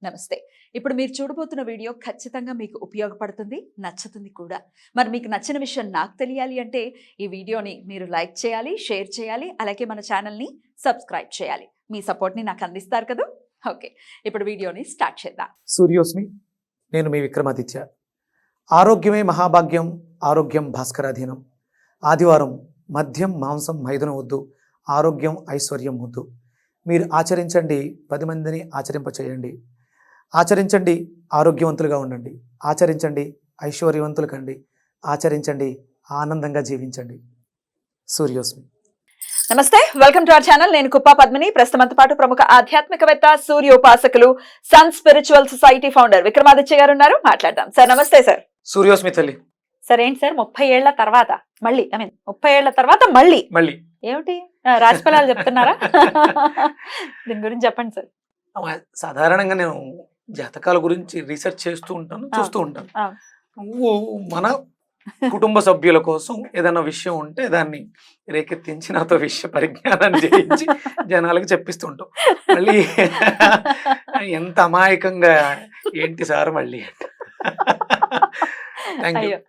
నమస్తే. ఇప్పుడు మీరు చూడబోతున్న వీడియో ఖచ్చితంగా మీకు ఉపయోగపడుతుంది, నచ్చుతుంది కూడా. మరి మీకు నచ్చిన విషయం నాకు తెలియాలి అంటే ఈ వీడియోని మీరు లైక్ చేయాలి, షేర్ చేయాలి, అలాగే మన ఛానల్ని సబ్స్క్రైబ్ చేయాలి. మీ సపోర్ట్ని నాకు అందిస్తారు కదా. ఓకే, ఇప్పుడు వీడియోని స్టార్ట్ చేద్దాం. సూర్యోస్మి, నేను మీ విక్రమాదిత్య. ఆరోగ్యమే మహాభాగ్యం, ఆరోగ్యం భాస్కరాధీనం. ఆదివారం మద్యం మాంసం మైదనం వద్దు, ఆరోగ్యం ఐశ్వర్యం వద్దు. మీరు ఆచరించండి, 10 మందిని ఆచరింపచేయండి. ఆచరించండి, ఆరోగ్యవంతులుగా ఉండండి. ఆచరించండి, ఐశ్వర్యవంతులు కండి. ఆచరించండి, ఆనందంగా జీవించండి. సూర్యోస్మి. నమస్తే, వెల్కమ్ టు అవర్ ఛానల్. నేను కుప్పా పద్మిని. ప్రస్తుతంతో పాటు ప్రముఖ ఆధ్యాత్మికవేత్త, సూర్యోపాసకులు, sun spiritual society founder Vikramaditya garu ఉన్నారు. మాట్లాడదాం. సార్ నమస్తే. సార్ సూర్యోస్మి తల్లి. సార్ ఏంటి సార్ 30 ఏళ్ల తర్వాత మళ్ళీ 30 ఏళ్ల తర్వాత మళ్ళీ ఏమిటి రాశి ఫలాలు చెప్తున్నారా? దీని గురించి చెప్పండి సార్. సాధారణంగా నేను జాతకాల గురించి రీసెర్చ్ చేస్తూ ఉంటాను, చూస్తూ ఉంటాను. నువ్వు మన కుటుంబ సభ్యుల కోసం ఏదైనా విషయం ఉంటే దాన్ని రేకెత్తించి నాతో విషయ పరిజ్ఞానాన్ని చేయించి జనాలకు చెప్పిస్తూ ఉంటాం. మళ్ళీ ఎంత అమాయకంగా ఏంటి సార్ మళ్ళీ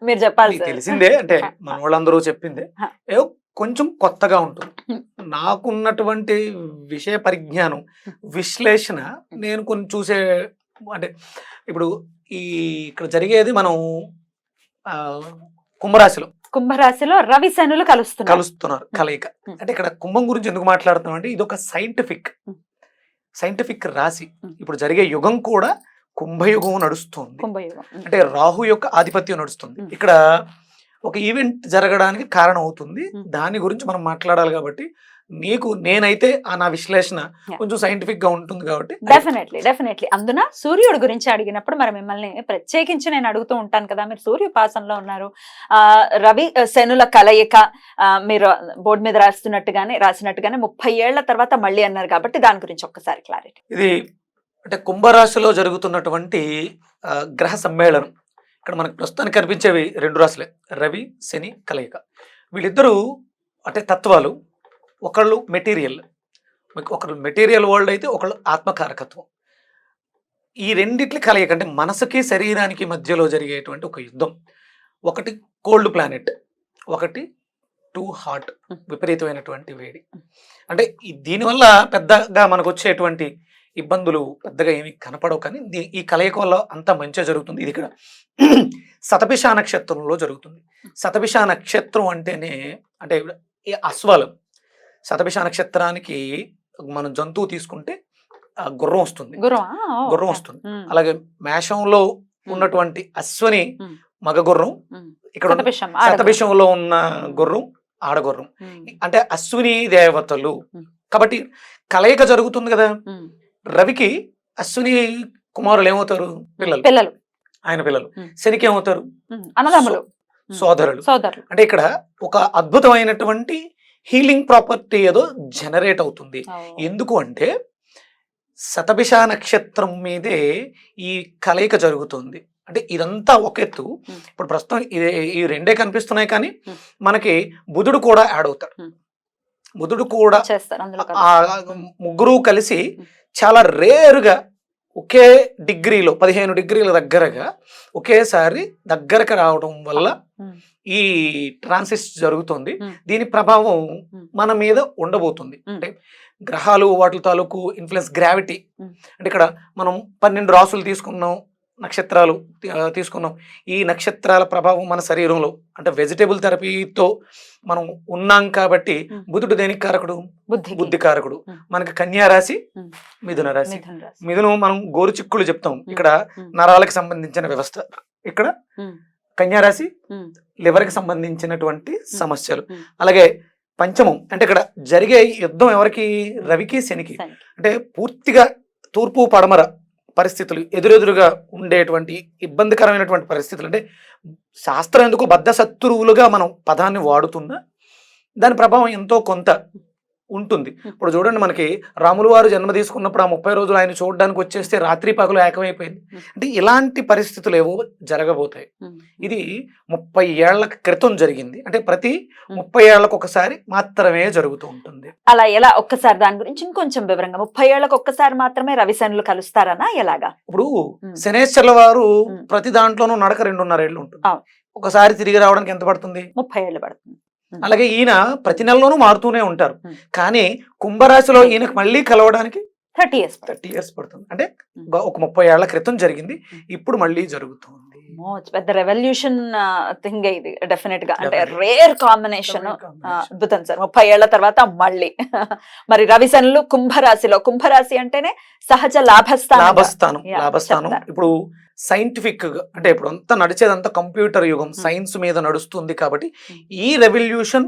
మీరు చెప్పాలి. తెలిసిందే, అంటే మన వాళ్ళందరూ చెప్పిందే, ఏదో కొంచెం కొత్తగా ఉంటుంది. నాకున్నటువంటి విషయ పరిజ్ఞానం, విశ్లేషణ నేను కొన్ని చూసే, అంటే ఇప్పుడు ఇక్కడ జరిగేది మనం కుంభరాశిలో రవి శనులు కలుస్తున్నారు కలయిక. అంటే ఇక్కడ కుంభం గురించి ఎందుకు మాట్లాడుతున్నాం అంటే ఇది ఒక సైంటిఫిక్ రాశి. ఇప్పుడు జరిగే యుగం కూడా కుంభయుగం నడుస్తుంది. అంటే రాహు యొక్క ఆధిపత్యం నడుస్తుంది. ఇక్కడ ఒక ఈవెంట్ జరగడానికి కారణం అవుతుంది. దాని గురించి మనం మాట్లాడాలి కాబట్టి నేనైతే నా విశ్లేషణ కొంచెం సైంటిఫిక్ గా ఉంటుంది కాబట్టి డెఫినెట్లీ అందున సూర్యుడు గురించి అడిగినప్పుడు మరి మిమ్మల్ని ప్రత్యేకించి నేను అడుగుతూ ఉంటాను కదా. మీరు సూర్యోపాసనలో ఉన్నారు. రవి శనుల కలయిక మీరు బోర్డు మీద రాసినట్టుగానే 30 ఏళ్ల తర్వాత మళ్ళీ అన్నారు కాబట్టి దాని గురించి ఒక్కసారి క్లారిటీ. ఇది అంటే కుంభరాశిలో జరుగుతున్నటువంటి గ్రహ సమ్మేళనం. ఇక్కడ మనకు ప్రస్తుతానికి కనిపించేవి 2 రాశులే, రవి శని కలయిక. వీళ్ళిద్దరూ అంటే తత్వాలు. ఒకళ్ళు మెటీరియల్ వరల్డ్ అయితే ఒకళ్ళు ఆత్మకారకత్వం. ఈ రెండిట్ల కలయిక అంటే మనసుకి శరీరానికి మధ్యలో జరిగేటువంటి ఒక యుద్ధం. ఒకటి కోల్డ్ ప్లానెట్, ఒకటి టూ హాట్, విపరీతమైనటువంటి వేడి. అంటే దీనివల్ల పెద్దగా మనకు వచ్చేటువంటి ఇబ్బందులు పెద్దగా ఏమి కనపడవు, కానీ ఈ కలయిక వల్ల అంత మంచిగా జరుగుతుంది. ఇది ఇక్కడ శతభిష నక్షత్రంలో జరుగుతుంది. శతభిష నక్షత్రం అంటేనే అంటే అశ్వాలు. శతభిష నక్షత్రానికి మనం జంతువు తీసుకుంటే గుర్రం వస్తుంది. అలాగే మేషంలో ఉన్నటువంటి అశ్వని మగ గుర్రం, ఇక్కడ శతభిషంలో ఉన్న గుర్రం ఆడగుర్రం. అంటే అశ్విని దేవతలు కాబట్టి కలయిక జరుగుతుంది కదా. రవికి అశ్విని కుమారులు ఏమవుతారు? పిల్లలు, ఆయన పిల్లలు. శనికి ఏమవుతారు? సోదరులు. అంటే ఇక్కడ ఒక అద్భుతమైనటువంటి హీలింగ్ ప్రాపర్టీ ఏదో జనరేట్ అవుతుంది. ఎందుకు అంటే శతభిష నక్షత్రం మీదే ఈ కలయిక జరుగుతుంది. అంటే ఇదంతా ఒక ఎత్తు. ఇప్పుడు ప్రస్తుతం ఈ రెండే కనిపిస్తున్నాయి, కానీ మనకి బుధుడు కూడా యాడ్ అవుతాడు. బుధుడు కూడా ముగ్గురు కలిసి చాలా రేరుగా ఒకే డిగ్రీలో 15 డిగ్రీల దగ్గరగా ఒకేసారి దగ్గరకు రావడం వల్ల ఈ ట్రాన్సిట్ జరుగుతుంది. దీని ప్రభావం మన మీద ఉండబోతుంది. అంటే గ్రహాలు వాటి తాలూకు ఇన్ఫ్లుయెన్స్, గ్రావిటీ. అంటే ఇక్కడ మనం 12 రాసులు తీసుకున్నాం, నక్షత్రాలు తీసుకున్నాం. ఈ నక్షత్రాల ప్రభావం మన శరీరంలో, అంటే వెజిటేబుల్ థెరపీతో మనం ఉన్నాం కాబట్టి బుధుడు దేనికి కారకుడు? బుద్ధి కారకుడు. మనకి కన్యా రాశి, మిథున రాశి. మిథునం మనం గోరుచిక్కులు చెప్తాం, ఇక్కడ నరాలకు సంబంధించిన వ్యవస్థ. ఇక్కడ కన్యా రాశి లివర్కి సంబంధించినటువంటి సమస్యలు. అలాగే పంచమం అంటే ఇక్కడ జరిగే యుద్ధం ఎవరికి? రవికి శనికి. అంటే పూర్తిగా తూర్పు పడమర పరిస్థితులు, ఎదురెదురుగా ఉండేటువంటి ఇబ్బందికరమైనటువంటి పరిస్థితులు. అంటే శాస్త్రం ఎందుకు బద్ధ శత్రువులుగా మనం పదాన్ని వాడుతున్నా దాని ప్రభావం ఎంతో కొంత ఉంటుంది. ఇప్పుడు చూడండి, మనకి రాములు వారు జన్మ తీసుకున్నప్పుడు ఆ 30 రోజులు ఆయన చూడడానికి వచ్చేస్తే రాత్రి పగలు ఏకమైపోయింది. అంటే ఇలాంటి పరిస్థితులు ఏవో జరగబోతాయి. ఇది 30 ఏళ్ల క్రితం జరిగింది. అంటే ప్రతి 30 ఏళ్లకు ఒకసారి మాత్రమే జరుగుతూ ఉంటుంది. అలా ఎలా? ఒక్కసారి దాని గురించి ఇంకొంచెం వివరంగా. 30 ఏళ్లకు ఒక్కసారి మాత్రమే రవి శనులు కలుస్తారనా ఎలాగా? ఇప్పుడు శనేశ్వర్ల వారు ప్రతి దాంట్లోనూ నడక 2.5 ఏళ్ళు ఉంటుంది. ఒకసారి తిరిగి రావడానికి ఎంత పడుతుంది? 30 ఏళ్ళు పడుతుంది. అలాగే ఈయన ప్రతి నెలలోనూ మారుతూనే ఉంటారు. కానీ కుంభరాశిలో ఈయనకు మళ్ళీ కలవడానికి 30 ఇయర్స్ పడుతుంది. అంటే ఒక 30 ఏళ్ల క్రితం జరిగింది, ఇప్పుడు మళ్ళీ జరుగుతుంది. పెద్ద రెవల్యూషన్ థింగ్ ఇది డెఫినెట్ గా. అంటే రేర్ కాంబినేషన్. అద్భుతం సార్. 30 ఏళ్ల తర్వాత మళ్ళీ మరి రవి శనులు కుంభరాశిలో. కుంభరాశి అంటేనే సహజ లాభస్థానం. ఇప్పుడు సైంటిఫిక్ గా అంటే ఇప్పుడు అంతా నడిచేదంతా కంప్యూటర్ యుగం, సైన్స్ మీద నడుస్తుంది. కాబట్టి ఈ రెవల్యూషన్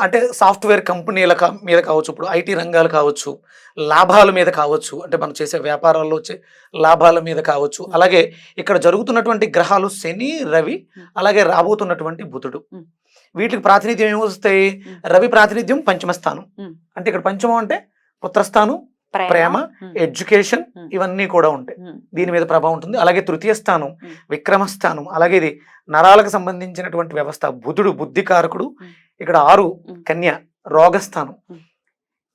అంటే సాఫ్ట్వేర్ కంపెనీల మీద కావచ్చు, ఇప్పుడు ఐటీ రంగాలు కావచ్చు, లాభాల మీద కావచ్చు, అంటే మనం చేసే వ్యాపారాల్లో వచ్చే లాభాల మీద కావచ్చు. అలాగే ఇక్కడ జరుగుతున్నటువంటి గ్రహాలు శని, రవి, అలాగే రాబోతున్నటువంటి బుధుడు. వీటికి ప్రాతినిధ్యం ఏమొస్తాయి? రవి ప్రాతినిధ్యం పంచమ స్థానం. అంటే ఇక్కడ పంచమం అంటే పుత్రస్థానం, ప్రేమ, ఎడ్యుకేషన్, ఇవన్నీ కూడా ఉంటాయి. దీని మీద ప్రభావం ఉంటుంది. అలాగే తృతీయ స్థానం విక్రమస్థానం. అలాగే ఇది నరాలకు సంబంధించినటువంటి వ్యవస్థ. బుధుడు బుద్ధికారకుడు. ఇక్కడ 6 కన్య రోగస్థానం.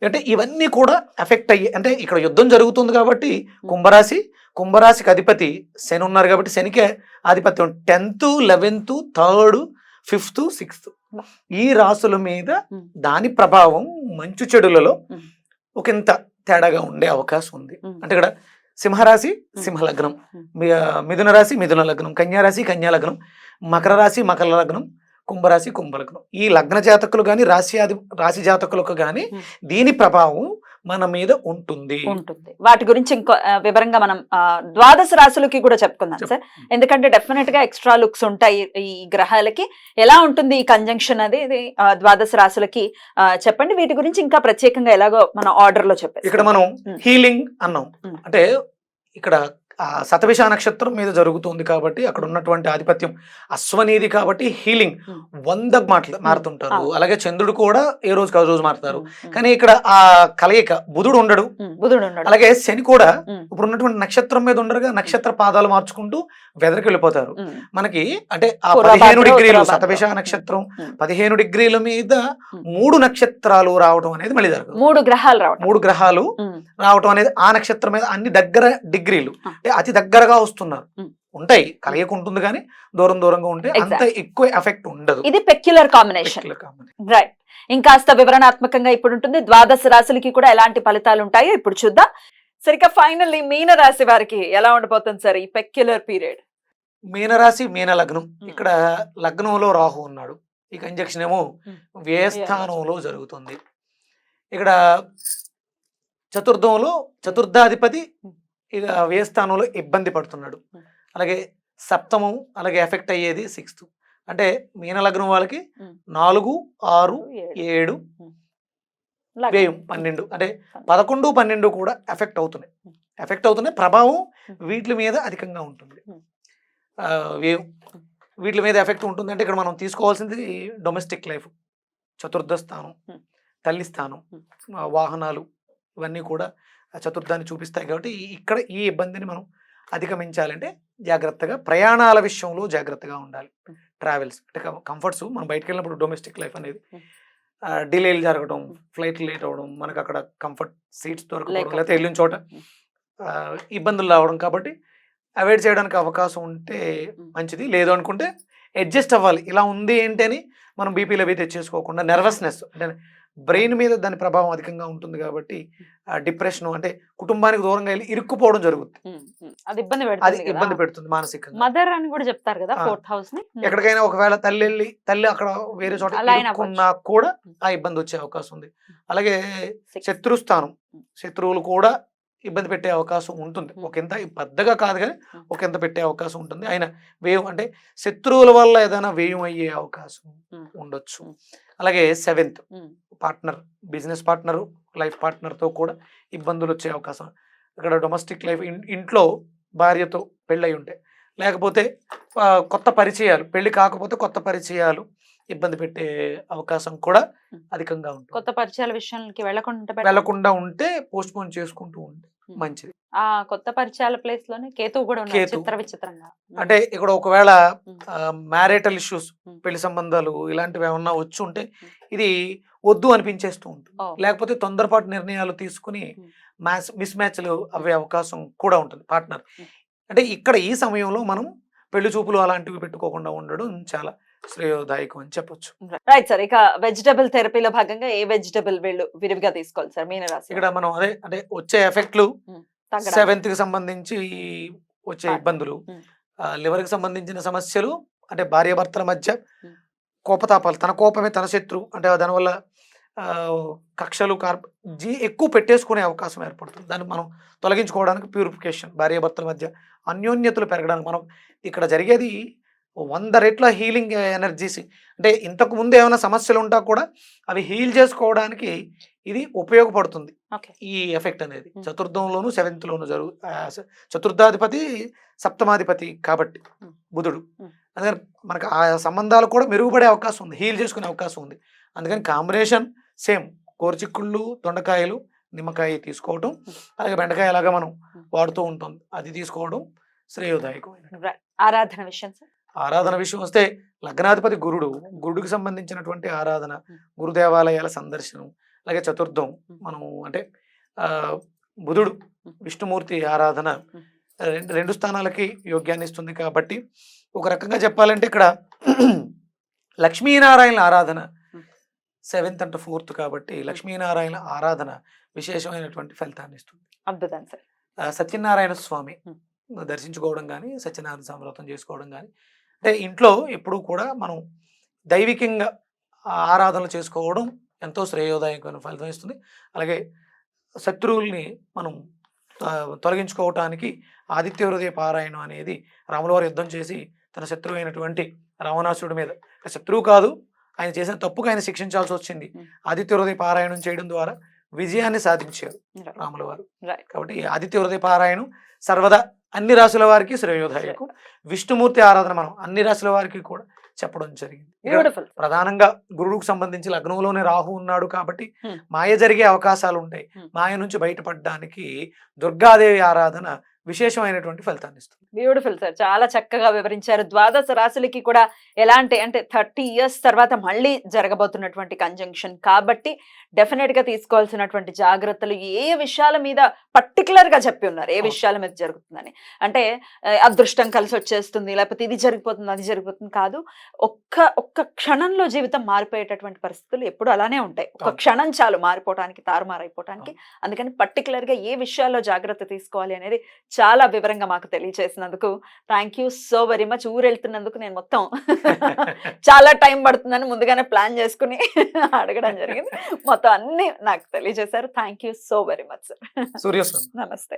అంటే ఇవన్నీ కూడా ఎఫెక్ట్ అయ్యి, అంటే ఇక్కడ యుద్ధం జరుగుతుంది కాబట్టి కుంభరాశికి అధిపతి శని ఉన్నారు కాబట్టి శనికే ఆధిపత్యం. 10th, 11th, 3rd, 5th, 6th ఈ రాసుల మీద దాని ప్రభావం మంచు చెడులలో ఒకంత తేడాగా ఉండే అవకాశం ఉంది. అంటే ఇక్కడ సింహరాశి సింహలగ్నం, మిథున రాశి మిథున లగ్నం, కన్యారాశి కన్యా లగ్నం, మకర రాశి మకర లగ్నం, కుంభరాశి కుంభలగ్నం. ఈ లగ్న జాతకులు కానీ రాశి జాతకులకు కానీ దీని ప్రభావం మన మీద ఉంటుంది. వాటి గురించి ఇంకో వివరంగా మనం ద్వాదశ రాశులకి కూడా చెప్పుకుందాం సార్. ఎందుకంటే డెఫినెట్ గా ఎక్స్ట్రా లుక్స్ ఉంటాయి ఈ గ్రహాలకి. ఎలా ఉంటుంది ఈ కంజంక్షన్ అనేది ద్వాదశ రాశులకి చెప్పండి. వీటి గురించి ఇంకా ప్రత్యేకంగా ఎలాగో మన ఆర్డర్ లో చెప్పారు. ఇక్కడ మనం హీలింగ్ అన్నాం. అంటే ఇక్కడ శతభిష నక్షత్రం మీద జరుగుతుంది కాబట్టి అక్కడ ఉన్నటువంటి ఆధిపత్యం అశ్వనీది కాబట్టి హీలింగ్ 100 మారుతుంటారు. అలాగే చంద్రుడు కూడా ఏ రోజుకి ఆ రోజు మారుతారు. కానీ ఇక్కడ ఆ కలయిక బుధుడు ఉండడు. అలాగే శని కూడా ఇప్పుడు ఉన్నటువంటి నక్షత్రం మీద ఉండరుగా, నక్షత్ర పాదాలు మార్చుకుంటూ వెదరికి వెళ్ళిపోతారు. మనకి అంటే ఆ 15 డిగ్రీలు శతభిష నక్షత్రం 15 డిగ్రీల మీద 3 నక్షత్రాలు రావడం అనేది మళ్ళీ జరగదు. 3 గ్రహాలు రావటం అనేది ఆ నక్షత్రం మీద అన్ని దగ్గర డిగ్రీలు, అతి దగ్గరగా వస్తున్నారు. ఉంటాయి, కలయిక ఉంటుంది కానీ దూరంగా ఉంటే అంత ఎక్కువ ఎఫెక్ట్ ఉండదు. ఇది పెక్యులర్ కాంబినేషన్. రైట్. ఇంకాస్త వివరణాత్మకంగా ఇప్పుడు ఉంటుంది. ద్వాదశ రాశులకి కూడా ఎలాంటి ఫలితాలు ఉంటాయో ఇప్పుడు చూద్దాం. సరిగ్గా ఫైనల్లీ మీన రాశి వారికి ఎలా ఉండబోతుంది సార్ ఈ పెక్యులర్ పీరియడ్? మీనరాశి మీన లగ్నం. ఇక్కడ లగ్నంలో రాహు ఉన్నాడు. ఈ కంజక్షన్ ఏమో వ్యయస్థానంలో జరుగుతుంది. ఇక్కడ చతుర్థాధిపతి ఇక వ్యయస్థానంలో ఇబ్బంది పడుతున్నాడు. అలాగే సప్తమం అలాగే ఎఫెక్ట్ అయ్యేది 6th. అంటే మీన లగ్నం వాళ్ళకి 4, 6, 7 వ్యయం 12. అంటే 11, 12 కూడా ఎఫెక్ట్ అవుతున్నాయి. ప్రభావం వీటి మీద అధికంగా ఉంటుంది. వ్యయం వీటి మీద ఎఫెక్ట్ ఉంటుంది. అంటే ఇక్కడ మనం తీసుకోవాల్సింది డొమెస్టిక్ లైఫ్, చతుర్థ స్థానం, తల్లి స్థానం, వాహనాలు ఇవన్నీ కూడా చతుర్థాన్ని చూపిస్తాయి. కాబట్టి ఇక్కడ ఈ ఇబ్బందిని మనం అధిగమించాలంటే జాగ్రత్తగా ప్రయాణాల విషయంలో జాగ్రత్తగా ఉండాలి. ట్రావెల్స్ అంటే కంఫర్ట్స్, మనం బయటకు వెళ్ళినప్పుడు డొమెస్టిక్ లైఫ్ అనేది డిలేలు జరగడం, ఫ్లైట్ లేట్ అవ్వడం, మనకు అక్కడ కంఫర్ట్ సీట్స్ దొరకడం, లేకపోతే వెళ్ళిన చోట ఇబ్బందులు రావడం. కాబట్టి అవాయిడ్ చేయడానికి అవకాశం ఉంటే మంచిది. లేదు అనుకుంటే అడ్జస్ట్ అవ్వాలి. ఇలా ఉంది ఏంటి అని మనం బీపీలు అవి తెచ్చేసుకోకుండా, నెర్వస్నెస్ అంటే బ్రెయిన్ మీద దాని ప్రభావం అధికంగా ఉంటుంది కాబట్టి డిప్రెషన్ అంటే కుటుంబానికి దూరంగా వెళ్ళి ఇరుక్కుపోవడం జరుగుతుంది. అది ఇబ్బంది పెడుతుంది మానసికంగా. మదర్ అని కూడా చెప్తారు కదా, 4th హౌస్ ని. ఎక్కడికైనా ఒకవేళ తల్లి అక్కడ వేరే చోట ఇరుక్కున్నా కూడా ఆ ఇబ్బంది వచ్చే అవకాశం ఉంది. అలాగే శత్రుస్థానం, శత్రువులు కూడా ఇబ్బంది పెట్టే అవకాశం ఉంటుంది. ఒకంత పెద్దగా కాదు కానీ ఒకంత పెట్టే అవకాశం ఉంటుంది. ఆయన వ్యయం అంటే శత్రువుల వల్ల ఏదైనా వ్యయం అయ్యే అవకాశం ఉండొచ్చు. అలాగే 7th partner, business partner, life పార్ట్నర్తో కూడా ఇబ్బందులు వచ్చే అవకాశం. ఇక్కడ డొమెస్టిక్ లైఫ్, ఇంట్లో భార్యతో పెళ్ళయి ఉంటాయి, లేకపోతే కొత్త పరిచయాలు, పెళ్లి కాకపోతే కొత్త పరిచయాలు, ఇబ్బంది పెట్టే అవకాశం కూడా Hmm. అధికంగా ఉంటుంది. కొత్త పరిచయాల విషయానికి వెళ్లకుండా వెళ్లకుండా ఉంటే పోస్ట్ పోన్ చేసుకుంటూ ఉంటే Hmm. మంచిది. ఆ కొత్త పరిచయాల ప్లేస్ లోనే కేతువు కూడా ఉన్నారు కేతు. విచిత్రంగా. అంటే ఇక్కడ ఒకవేళ Hmm. Marital issues, Hmm. పెళ్లి సంబంధాలు ఇలాంటివి ఏమన్నా వచ్చి ఉంటే Hmm. ఇది వద్దు అనిపించేస్తూ ఉంటుంది. Oh. లేకపోతే తొందరపాటు నిర్ణయాలు తీసుకుని Hmm. మిస్ మ్యాచ్లు అవ్వే అవకాశం కూడా ఉంటుంది పార్ట్నర్. Hmm. అంటే ఇక్కడ ఈ సమయంలో మనం పెళ్లి చూపులు అలాంటివి పెట్టుకోకుండా ఉండడం చాలా శ్రేయోదాయకం అని చెప్పొచ్చు. Right sir. ఇక వెజిటబుల్ థెరపీలో భాగంగా ఏ వెజిటబుల్ వీళ్ళు విరివిగా తీసుకోవాలి సార్ మీనరాశి? ఇక్కడ మనం అదే అంటే వచ్చే ఎఫెక్ట్లు తగ్గడానికి. 7th కి సంబంధించి వచ్చే Partner. ఇబ్బందులు, Hmm. లివర్ కి సంబంధించిన సమస్యలు, అంటే భార్యాభర్తల మధ్య Hmm. కోపతాపాలు, తన కోపమే తన శత్రువు, అంటే దానివల్ల కక్షలు ఎక్కువ పెట్టేసుకునే అవకాశం ఏర్పడుతుంది. దాన్ని మనం తొలగించుకోవడానికి ప్యూరిఫికేషన్, భార్యాభర్తల మధ్య అన్యోన్యతలు పెరగడానికి మనం ఇక్కడ జరిగేది 100 రెట్ల హీలింగ్ ఎనర్జీస్. అంటే ఇంతకు ముందు ఏమైనా సమస్యలు ఉంటా కూడా అవి హీల్ చేసుకోవడానికి ఇది ఉపయోగపడుతుంది. ఓకే. ఈ ఎఫెక్ట్ అనేది Hmm. చతుర్థంలోను 7th లోను చతుర్థాధిపతి సప్తమాధిపతి కాబట్టి Hmm. బుధుడు. Hmm. అందుకని మనకు ఆ సంబంధాలు కూడా మెరుగుపడే అవకాశం ఉంది, హీల్ చేసుకునే అవకాశం ఉంది. అందుకని కాంబినేషన్ సేమ్, గోరుచిక్కుళ్ళు, దొండకాయలు, నిమ్మకాయ తీసుకోవటం, అలాగే బెండకాయ అలాగా మనం వాడుతూ ఉంటాం, అది తీసుకోవడం శ్రేయోదాయకమైన. Right. ఆరాధన విషయం సార్? ఆరాధన విషయం వస్తే లగ్నాధిపతి గురుడికి సంబంధించినటువంటి ఆరాధన, గురు దేవాలయాల సందర్శనం, అలాగే చతుర్థం మనము అంటే బుధుడు విష్ణుమూర్తి ఆరాధన రెండు స్థానాలకి యోగ్యాన్ని ఇస్తుంది. కాబట్టి ఒక రకంగా చెప్పాలంటే ఇక్కడ లక్ష్మీనారాయణ ఆరాధన 7th and 4th కాబట్టి లక్ష్మీనారాయణ ఆరాధన విశేషమైనటువంటి ఫలితాన్ని ఇస్తుంది. అద్భుతం సార్. సత్యనారాయణ స్వామి దర్శించుకోవడం కానీ, సత్యనారాయణ సంవ్రతం చేసుకోవడం కానీ, అంటే ఇంట్లో ఎప్పుడూ కూడా మనం దైవికంగా ఆరాధనలు చేసుకోవడం ఎంతో శ్రేయోదాయకమైన ఫలితం ఇస్తుంది. అలాగే శత్రువుల్ని మనం తొలగించుకోవటానికి ఆదిత్య హృదయ పారాయణం అనేది రాముల వారు యుద్ధం చేసి తన శత్రువు అయినటువంటి రావణాసురుడి మీద, శత్రువు కాదు ఆయన చేసిన తప్పుకు ఆయన శిక్షించాల్సి వచ్చింది, ఆదిత్య హృదయ పారాయణం చేయడం ద్వారా విజయాన్ని సాధించారు రాముల వారు. కాబట్టి ఆదిత్య హృదయ పారాయణం సర్వదా అన్ని రాశుల వారికి శ్రేయోదాయకం. విష్ణుమూర్తి ఆరాధన మనం అన్ని రాశుల వారికి కూడా చెప్పడం జరిగింది. ప్రధానంగా గురువుకు సంబంధించి లగ్నంలోనే రాహు ఉన్నాడు కాబట్టి మాయ జరిగే అవకాశాలు ఉంటాయి. మాయ నుంచి బయటపడడానికి దుర్గాదేవి ఆరాధన విశేషమైనటువంటి ఫలితాన్ని ఇస్తుంది. బ్యూటిఫుల్ సార్, చాలా చక్కగా వివరించారు. ద్వాదశ రాశులకి కూడా ఎలాంటి అంటే 30 years తర్వాత మళ్ళీ జరగబోతున్నటువంటి కంజంక్షన్ కాబట్టి డెఫినెట్ గా తీసుకోవాల్సినటువంటి జాగ్రత్తలు ఏ విషయాల మీద పర్టికులర్ గా చెప్పి ఉన్నారు, ఏ విషయాల మీద జరుగుతుందని. అంటే అదృష్టం కలిసి వచ్చేస్తుంది, లేకపోతే ఇది జరిగిపోతుంది అది జరిగిపోతుంది కాదు. ఒక్క క్షణంలో జీవితం మారిపోయేటటువంటి పరిస్థితులు ఎప్పుడు అలానే ఉంటాయి. ఒక క్షణం చాలు మారిపోవడానికి, తారుమారైపోవడానికి. అందుకని పర్టికులర్ గా ఏ విషయాల్లో జాగ్రత్త తీసుకోవాలి అనేది చాలా వివరంగా మాకు తెలియజేసినందుకు thank you so very much. ఊరు వెళ్తున్నందుకు నేను మొత్తం చాలా టైం పడుతుందని ముందుగానే ప్లాన్ చేసుకుని అడగడం జరిగింది. మొత్తం అన్ని నాకు తెలియజేశారు. Thank you so very much sir. Suryaswami నమస్తే.